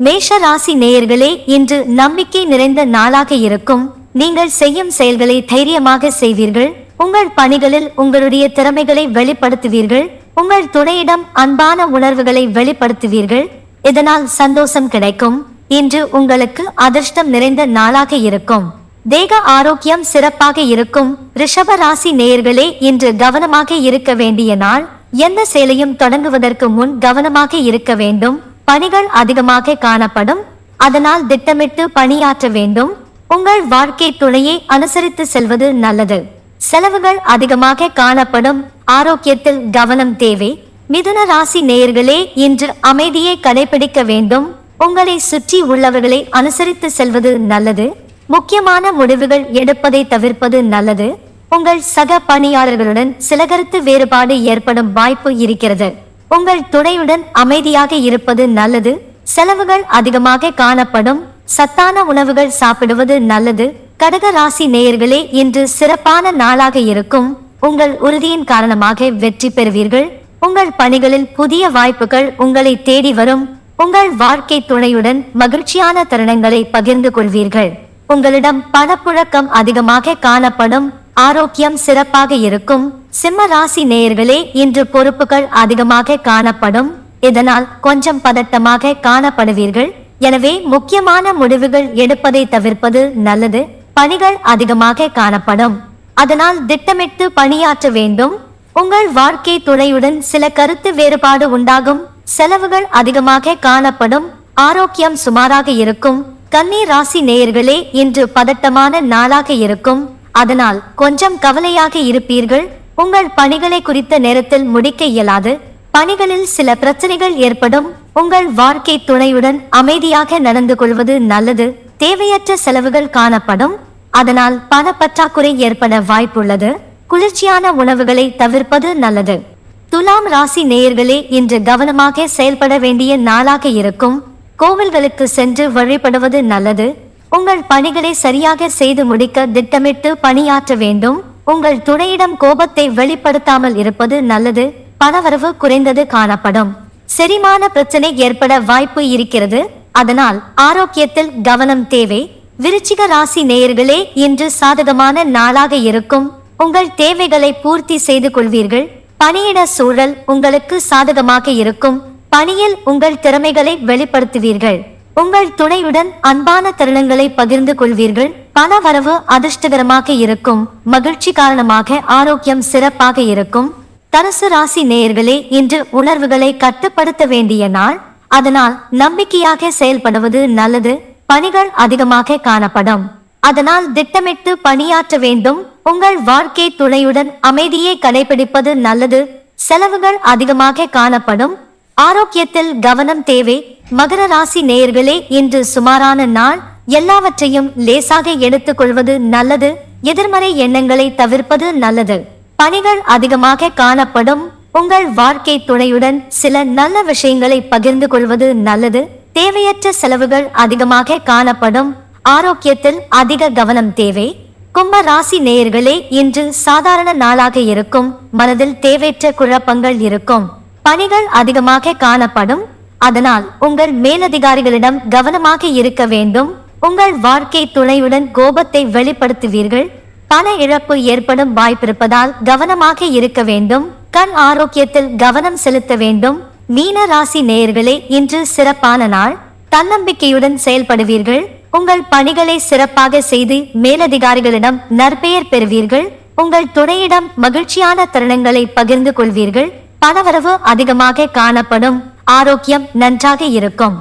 மேஷ ராசி நேயர்களே, இன்று நம்பிக்கை நிறைந்த நாளாக இருக்கும். நீங்கள் செய்யும் செயல்களை தைரியமாக செய்வீர்கள். உங்கள் பணிகளில் உங்களுடைய திறமைகளை வெளிப்படுத்துவீர்கள். உங்கள் துணையிடம் அன்பான உணர்வுகளை வெளிப்படுத்துவீர்கள். இதனால் சந்தோஷம் கிடைக்கும். இன்று உங்களுக்கு அதிர்ஷ்டம் நிறைந்த நாளாக இருக்கும். தேக ஆரோக்கியம் சிறப்பாக இருக்கும். ரிஷப ராசி நேயர்களே, இன்று கவனமாக இருக்க வேண்டிய நாள். எந்த செயலையும் தொடங்குவதற்கு முன் கவனமாக இருக்க வேண்டும். பணிகள் அதிகமாக காணப்படும். அதனால் திட்டமிட்டு பணியாற்ற வேண்டும். உங்கள் வாழ்க்கை துணையை அனுசரித்து செல்வது நல்லது. செலவுகள் அதிகமாக காணப்படும். ஆரோக்கியத்தில் கவனம் தேவை. மிதுன ராசி நேயர்களே, இன்று அமைதியை கடைபிடிக்க வேண்டும். உங்களை சுற்றி உள்ளவர்களை அனுசரித்து செல்வது நல்லது. முக்கியமான முடிவுகள் எடுப்பதை தவிர்ப்பது நல்லது. உங்கள் சக பணியாளர்களுடன் சில கருத்து வேறுபாடு ஏற்படும் வாய்ப்பு இருக்கிறது. உங்கள் துணையுடன் அமைதியாக இருப்பது நல்லது. செலவுகள் அதிகமாக காணப்படும். சத்தான உணவுகள் சாப்பிடுவது நல்லது. கடக ராசி நேயர்களே, இன்று சிறப்பான நாளாக இருக்கும். உங்கள் உறுதியின் காரணமாக வெற்றி பெறுவீர்கள். உங்கள் பணிகளில் புதிய வாய்ப்புகள் உங்களை தேடி வரும். உங்கள் வாழ்க்கை துணையுடன் மகிழ்ச்சியான தருணங்களை பகிர்ந்து கொள்வீர்கள். உங்களிடம் பணப்புழக்கம் அதிகமாக காணப்படும். ஆரோக்கியம் சிறப்பாக இருக்கும். சிம்ம ராசி நேயர்களே, இன்று பொறுப்புகள் அதிகமாக காணப்படும். இதனால் கொஞ்சம் பதட்டமாக காணப்படுவீர்கள். எனவே முக்கியமான முடிவுகள் எடுப்பதை தவிர்ப்பது நல்லது. பணிகள் அதிகமாக காணப்படும். அதனால் திட்டமிட்டு பணியாற்ற வேண்டும். உங்கள் வாழ்க்கை துணையுடன் சில கருத்து வேறுபாடு உண்டாகும். செலவுகள் அதிகமாக காணப்படும். ஆரோக்கியம் சுமாராக இருக்கும். கன்னி ராசி நேயர்களே, இன்று பதட்டமான நாளாக இருக்கும். அதனால் கொஞ்சம் கவலையாக இருப்பீர்கள். உங்கள் பணிகளை குறித்த நேரத்தில் முடிக்க இயலாது. பணிகளில் சில பிரச்சனைகள் ஏற்படும். உங்கள் வாழ்க்கை துணையுடன் அமைதியாக நடந்து கொள்வது நல்லது. தேவையற்ற செலவுகள் காணப்படும். அதனால் பண பற்றாக்குறை ஏற்பட வாய்ப்புள்ளது. குளிர்ச்சியான உணவுகளை தவிர்ப்பது நல்லது. துலாம் ராசி நேயர்களே, இன்று கவனமாக செயல்பட வேண்டிய நாளாக இருக்கும். கோவில்களுக்கு சென்று வழிபடுவது நல்லது. உங்கள் பணிகளை சரியாக செய்து முடிக்க திட்டமிட்டு பணியாற்ற வேண்டும். உங்கள் துணையிடம் கோபத்தை வெளிப்படுத்தாமல் இருப்பது நல்லது. பணவரவு குறைந்தது காணப்படும். செரிமான பிரச்சனை ஏற்பட வாய்ப்பு இருக்கிறது. அதனால் ஆரோக்கியத்தில் கவனம் தேவை. விருச்சிக ராசி நேயர்களே, இன்று சாதகமான நாளாக இருக்கும். உங்கள் தேவைகளை பூர்த்தி செய்து கொள்வீர்கள். பணியிட சூழல் உங்களுக்கு சாதகமாக இருக்கும். பணியில் உங்கள் திறமைகளை வெளிப்படுத்துவீர்கள். உங்கள் துணையுடன் அன்பான தருணங்களை பகிர்ந்து கொள்வீர்கள். பண வரவு அதிர்ஷ்டகரமாக இருக்கும். மகிழ்ச்சி காரணமாக ஆரோக்கியம் சிறப்பாக இருக்கும். தனுசு ராசி நேயர்களே, இன்று உணர்வுகளை கட்டுப்படுத்த வேண்டிய நாள். அதனால் நம்பிக்கையாக செயல்படுவது நல்லது. பணிகள் அதிகமாக காணப்படும். அதனால் திட்டமிட்டு பணியாற்ற வேண்டும். உங்கள் வாழ்க்கை துணையுடன் அமைதியை கடைபிடிப்பது நல்லது. செலவுகள் அதிகமாக காணப்படும். ஆரோக்கியத்தில் கவனம் தேவை. மகர ராசி நேயர்களே, இன்று சுமாரான நாள். எல்லாவற்றையும் லேசாக எடுத்துக் கொள்வது நல்லது. எதிர்மறை எண்ணங்களை தவிர்ப்பது நல்லது. பணிகள் அதிகமாக காணப்படும். உங்கள் வாழ்க்கை துணையுடன் சில நல்ல விஷயங்களை பகிர்ந்து கொள்வது நல்லது. தேவையற்ற செலவுகள் அதிகமாக காணப்படும். ஆரோக்கியத்தில் அதிக கவனம் தேவை. கும்ப ராசி நேயர்களே, இன்று சாதாரண நாளாக இருக்கும். மனதில் தேவையற்ற குழப்பங்கள் இருக்கும். பணிகள் அதிகமாக காணப்படும். அதனால் உங்கள் மேலதிகாரிகளிடம் கவனமாக இருக்க வேண்டும். உங்கள் வாழ்க்கை துணையுடன் கோபத்தை வெளிப்படுத்துவீர்கள். பண இழப்பு ஏற்படும் வாய்ப்பிருப்பதால் கவனமாக இருக்க வேண்டும். கண் ஆரோக்கியத்தில் கவனம் செலுத்த வேண்டும். மீன ராசி நேயர்களே, இன்று சிறப்பான நாள். தன்னம்பிக்கையுடன் செயல்படுவீர்கள். உங்கள் பணிகளை சிறப்பாக செய்து மேலதிகாரிகளிடம் நற்பெயர் பெறுவீர்கள். உங்கள் துணையிடம் மகிழ்ச்சியான தருணங்களை பகிர்ந்து கொள்வீர்கள். பணவரவு அதிகமாக காணப்படும். ஆரோக்கியம் நன்றாக இருக்கும்.